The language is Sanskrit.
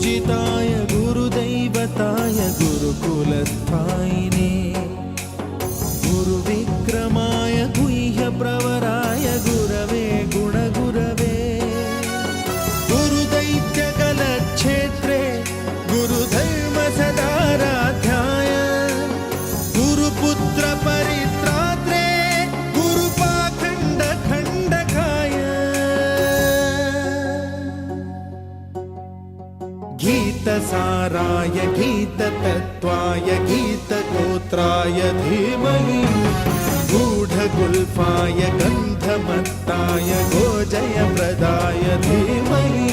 पूजिताय गुरुदैवताय गुरुकुलस्थायिने गुरुविक्रमाय गुह्यप्रवराय गुरवे गुणगुरवे गुरुदैत्यकलक्षेत्रे गुरुधर्मसदाराध्याय गुरुपुत्रपरित्रात्रे गुरुपाखण्डखण्डकाय गीतसाराय गीततत्त्वाय गीतगोत्राय धीमहि गूढगुल्फाय गन्धमत्ताय गोजयप्रदाय धीमहि